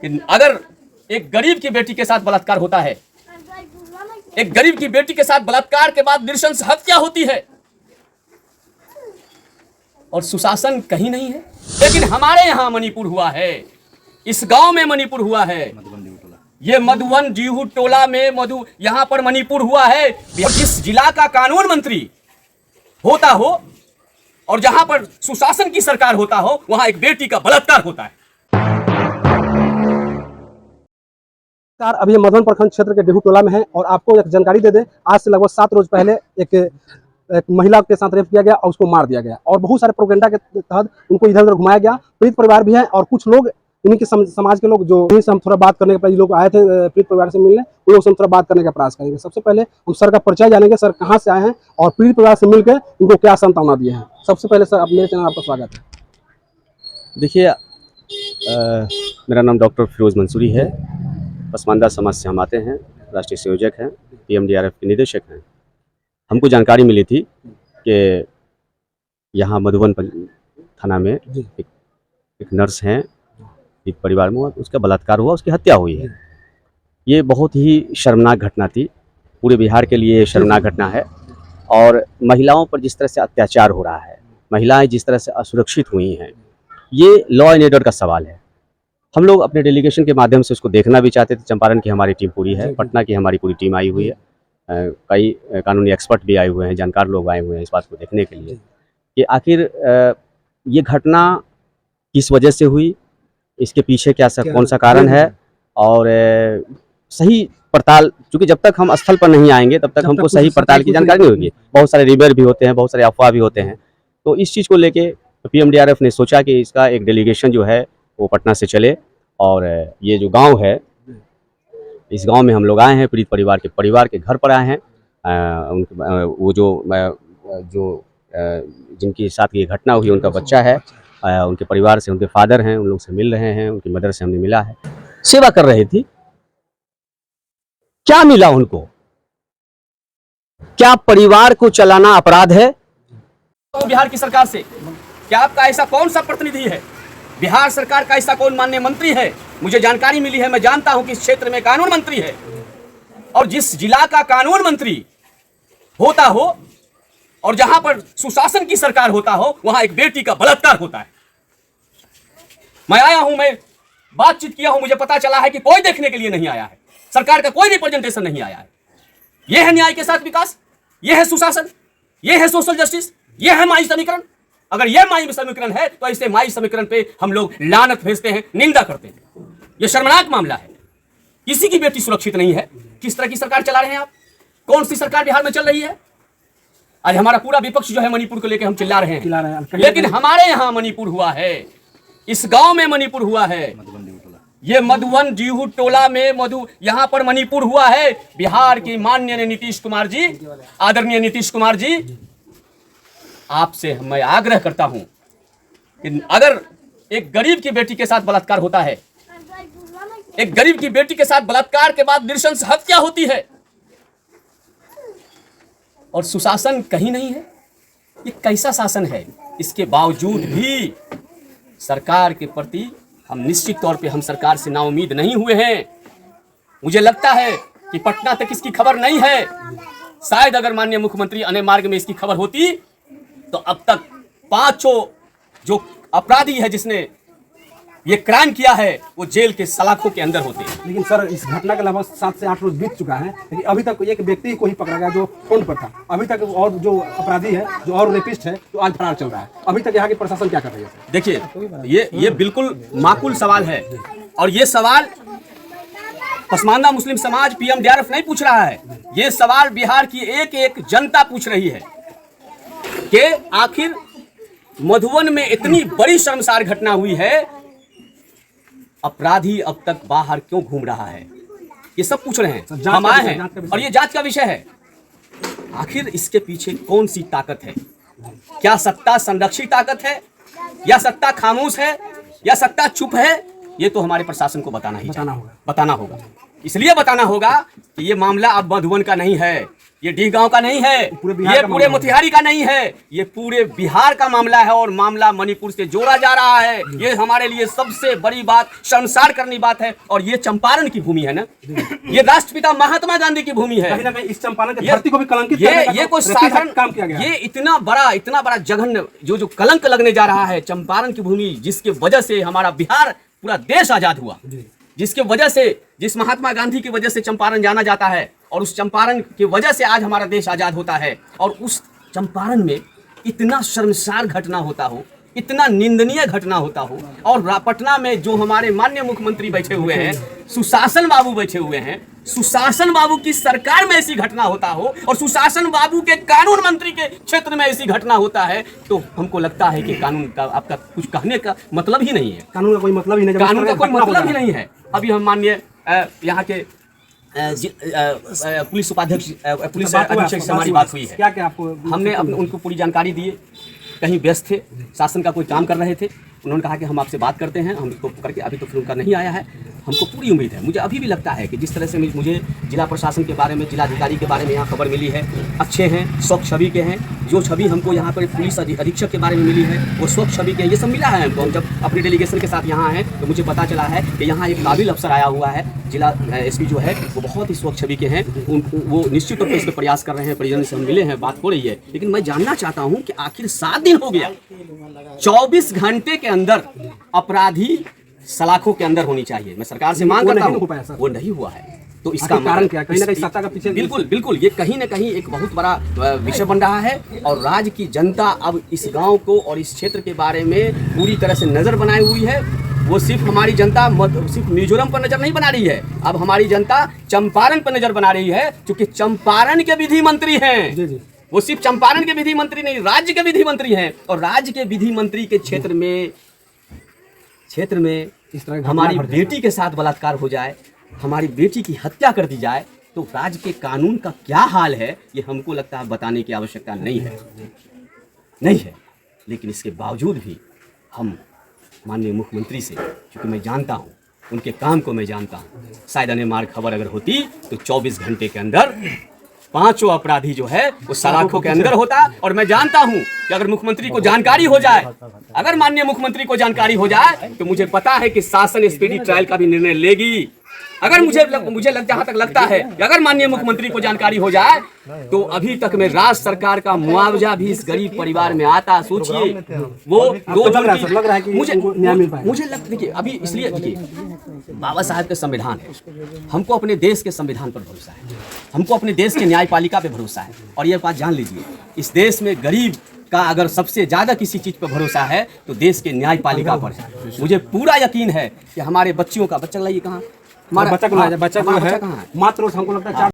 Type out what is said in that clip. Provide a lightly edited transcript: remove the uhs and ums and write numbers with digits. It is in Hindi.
कि अगर एक गरीब की बेटी के साथ बलात्कार होता है, एक गरीब की बेटी के साथ बलात्कार के बाद नृशंस हत्या होती है और सुशासन कहीं नहीं है। लेकिन हमारे यहाँ मणिपुर हुआ है, इस गांव में मणिपुर हुआ है, ये मधुवन डीहू टोला में यहाँ पर मणिपुर हुआ है। जिस जिला का कानून मंत्री होता हो और जहां पर सुशासन की सरकार होता हो, वहां एक बेटी का बलात्कार होता है। अभी ये मधुवन प्रखंड क्षेत्र के डेहू टोला में है और आपको एक जानकारी दे दें, आज से लगभग 7 रोज पहले एक महिला के साथ रेप किया गया और उसको मार दिया गया और बहुत सारे प्रोपेगेंडा के तहत उनको इधर उधर घुमाया गया। पीड़ित परिवार भी है और कुछ लोग इन्हीं के समाज के लोग जो यहीं से हम थोड़ा बात करने के लोग आए थे पीड़ित परिवार से मिलने, उन लोग से हम थोड़ा बात करने का प्रयास करेंगे। सबसे पहले हम सर का परिचय जानेंगे, सर कहाँ से आए हैं और पीड़ित परिवार से मिलकर उनको क्या सांत्वना दिए हैं। सबसे पहले सर मेरे चैनल आपका स्वागत है। देखिए, मेरा नाम डॉक्टर फिरोज मंसूरी है, पसमानदा समाज से हम आते हैं, राष्ट्रीय संयोजक हैं, PMDRF के निदेशक हैं। हमको जानकारी मिली थी कि यहाँ मधुवन थाना में एक नर्स हैं, एक परिवार में उसका बलात्कार हुआ, उसकी हत्या हुई है। ये बहुत ही शर्मनाक घटना थी, पूरे बिहार के लिए शर्मनाक घटना है। और महिलाओं पर जिस तरह से अत्याचार हो रहा है, महिलाएं जिस तरह से असुरक्षित हुई हैं, ये लॉ एंड ऑर्डर का सवाल है। हम लोग अपने डेलीगेशन के माध्यम से उसको देखना भी चाहते थे। चंपारण की हमारी टीम पूरी है, पटना की हमारी पूरी टीम आई हुई है, कई कानूनी एक्सपर्ट भी आए हुए हैं, जानकार लोग आए हुए हैं इस बात को देखने के लिए कि आखिर ये घटना किस वजह से हुई, इसके पीछे कौन सा कारण है। और सही पड़ताल, क्योंकि जब तक हम स्थल पर नहीं आएंगे तब तक हमको सही पड़ताल की जानकारी नहीं होगी। बहुत सारे रिवर भी होते हैं, बहुत सारे अफवाह भी होते हैं। तो इस चीज़ को लेके PMDRF ने सोचा कि इसका एक डेलीगेशन जो है वो पटना से चले और ये जो गांव है, इस गांव में हम लोग आए हैं, पीड़ित परिवार के घर पर आए हैं। वो जो जिनके साथ ये घटना हुई उनका बच्चा है, उनके परिवार से, उनके फादर हैं, उन लोग से मिल रहे हैं, उनकी मदर से हमने मिला है। सेवा कर रही थी, क्या मिला उनको? क्या परिवार को चलाना अपराध है? तो बिहार की सरकार से क्या आपका ऐसा कौन सा प्रतिनिधि है, बिहार सरकार का ऐसा कौन माननीय मंत्री है? मुझे जानकारी मिली है, मैं जानता हूं कि इस क्षेत्र में कानून मंत्री है और जिस जिला का कानून मंत्री होता हो और जहां पर सुशासन की सरकार होता हो, वहां एक बेटी का बलात्कार होता है। मैं आया हूं, मैं बातचीत किया हूं, मुझे पता चला है कि कोई देखने के लिए नहीं आया है, सरकार का कोई रिप्रेजेंटेशन नहीं आया है। यह है न्याय के साथ विकास, यह है सुशासन, यह है सोशल जस्टिस, यह है माई समीकरण। अगर यह माई समीकरण है तो ऐसे माई समीकरण पे हम लोग लानत भेजते हैं, निंदा करते हैं। यह शर्मनाक मामला है, किसी की बेटी सुरक्षित नहीं है। किस तरह की सरकार चला रहे हैं आप? कौन सी सरकार बिहार में चल रही है? आज हमारा पूरा विपक्ष जो है मणिपुर को लेकर हम चिल्ला रहे हैं, लेकिन हमारे यहाँ मणिपुर हुआ है, इस गांव में मणिपुर हुआ है, ये मधुवन डीहू टोला में यहाँ पर मणिपुर हुआ है। बिहार की माननीय नीतीश कुमार जी, आदरणीय नीतीश कुमार जी, आपसे मैं आग्रह करता हूं कि अगर एक गरीब की बेटी के साथ बलात्कार होता है, एक गरीब की बेटी के साथ बलात्कार के बाद नृशंस हत्या होती है और सुशासन कहीं नहीं है, ये कैसा शासन है? इसके बावजूद भी सरकार के प्रति हम निश्चित तौर पे हम सरकार से नाउम्मीद नहीं हुए हैं। मुझे लगता है कि पटना तक इसकी खबर नहीं है। शायद अगर माननीय मुख्यमंत्री अने मार्ग में इसकी खबर होती तो अब तक 5 जो अपराधी है जिसने ये क्राइम किया है वो जेल के सलाखों के अंदर होते हैं। लेकिन सर, इस घटना के लगभग 7 से 8 रोज बीत चुका है, लेकिन अभी तक एक व्यक्ति को ही पकड़ा गया जो फोन पर था। अभी तक और जो अपराधी है, जो और रेपिस्ट है, जो आज फरार चल रहा है। अभी तक यहाँ की प्रशासन क्या कर रही है? देखिए, ये बिल्कुल माकूल सवाल है और ये सवाल पसमानदा मुस्लिम समाज PMDRF नहीं पूछ रहा है, ये सवाल बिहार की एक एक जनता पूछ रही है कि आखिर मधुवन में इतनी बड़ी शर्मसार घटना हुई है, अपराधी अब तक बाहर क्यों घूम रहा है? ये सब पूछ रहे हैं, हम आए हैं और ये जांच का विषय है। आखिर इसके पीछे कौन सी ताकत है? क्या सत्ता संरक्षित ताकत है, या सत्ता खामोश है, या सत्ता चुप है, ये तो हमारे प्रशासन को बताना होगा। बताना होगा। इसलिए बताना होगा कि ये मामला अब मधुबन का नहीं है, ये डी गांव का नहीं है, ये पूरे मोतिहारी का नहीं है, ये पूरे बिहार का मामला है और मामला मणिपुर से जोड़ा जा रहा है। ये हमारे लिए सबसे बड़ी बात, शर्मसार करनी बात है। और ये चंपारण की भूमि है ना, ये राष्ट्रपिता महात्मा गांधी की भूमि है। कहीं ना कहीं इस चंपारण की धरती को भी कलंकित ये कोई साधारण काम किया गया। ये इतना बड़ा जघन्य जो कलंक लगने जा रहा है चंपारण की भूमि, जिसके वजह से हमारा बिहार पूरा देश आजाद हुआ, जिसके वजह से, जिस महात्मा गांधी की वजह से चंपारण जाना जाता है और उस चंपारण की वजह से आज हमारा देश आजाद होता है। और उस चंपारण में इतना शर्मसार घटना होता हो, इतना निंदनीय घटना होता हो, और पटना में जो हमारे माननीय मुख्यमंत्री बैठे हुए हैं, सुशासन बाबू बैठे हुए हैं, सुशासन बाबू की सरकार में ऐसी घटना होता हो और सुशासन बाबू के कानून मंत्री के क्षेत्र में ऐसी घटना होता है, तो हमको लगता है कि कानून का आपका कुछ कहने का मतलब ही नहीं है। कानून का कोई मतलब ही नहीं, कानून का कोई मतलब ही नहीं है। अभी हम माननीय यहाँ के पुलिस उपाध्यक्ष, पुलिस अधीक्षक से हमारी बात हुई है। क्या आपको हमने उनको पूरी जानकारी दी, कहीं व्यस्त थे, शासन का कोई काम कर रहे थे। उन्होंने कहा कि हम आपसे बात करते हैं, हम इसको करके, अभी तो फिर उनका नहीं आया है। हमको पूरी उम्मीद है, मुझे अभी भी लगता है कि जिस तरह से मुझे जिला प्रशासन के बारे में, जिलाधिकारी के बारे में यहाँ खबर मिली है, अच्छे हैं, स्वच्छ छवि के हैं। जो छवि हमको यहाँ पर पुलिस अधीक्षक के बारे में मिली है वो स्वच्छ छवि के, ये सब मिला है हमको। हम जब अपनी डेलीगेशन के साथ यहाँ हैं तो मुझे पता चला है कि यहाँ एक काबिल अफसर आया हुआ है, जिला एसपी जो है वो बहुत ही स्वच्छ छवि के हैं। वो निश्चित तौर पर इस पर प्रयास कर रहे हैं, परिजन से हम मिले हैं, बात हो रही है। लेकिन मैं जानना चाहता हूँ कि आखिर 7 दिन हो गया, 24 घंटे के अंदर अपराधी सलाखों के अंदर होनी चाहिए। मैं सरकार से मांग करता हूँ, वो नहीं हुआ है। तो इसका कारण क्या? कहीं ना कहीं सत्ता का पीछे, बिल्कुल ये कहीं ना कहीं एक बहुत बड़ा विषय बन रहा है। और राज्य की जनता अब इस गांव को और इस क्षेत्र के बारे में पूरी तरह से नजर बनाई हुई है। वो सिर्फ हमारी जनता सिर्फ मिजोरम पर नजर नहीं बना रही है, अब हमारी जनता चंपारण पर नजर बना रही है, क्योंकि चंपारण के विधि मंत्री हैं। वो सिर्फ चंपारण के विधि मंत्री नहीं, राज्य के विधि मंत्री हैं। और राज्य के विधि मंत्री के क्षेत्र में इस तरह हमारी बेटी के साथ बलात्कार हो जाए, हमारी बेटी की हत्या कर दी जाए, तो राज्य के कानून का क्या हाल है, ये हमको लगता है बताने की आवश्यकता नहीं है। लेकिन इसके बावजूद भी हम माननीय मुख्यमंत्री से, क्योंकि मैं जानता हूँ उनके काम को, मैं जानता हूँ, शायद अनेमार खबर अगर होती तो 24 घंटे के अंदर 5 अपराधी जो है वो सलाखों के अंदर होता। और मैं जानता हूं कि अगर मुख्यमंत्री को जानकारी हो जाए, अगर माननीय मुख्यमंत्री को जानकारी हो जाए, तो मुझे पता है कि शासन स्पीडी ट्रायल का भी निर्णय लेगी। अगर मुझे जहाँ तक लगता है कि अगर माननीय मुख्यमंत्री को जानकारी हो जाए तो अभी तक में राज्य सरकार का मुआवजा भी इस गरीब परिवार में आता। सोचिए, वो लग रहा है कि मुझे लगता है कि अभी इसलिए देखिए, बाबा साहब के संविधान है, हमको अपने देश के संविधान पर भरोसा है, हमको अपने देश के न्यायपालिका पे भरोसा है। और ये बात जान लीजिए, इस देश में गरीब का अगर सबसे ज्यादा किसी चीज पर भरोसा है तो देश के न्यायपालिका पर है। मुझे पूरा यकीन है कि हमारे बच्चियों का, बच्चा लाइए कहाँ, हमारा बच्चा को है मात्र हमको लगता है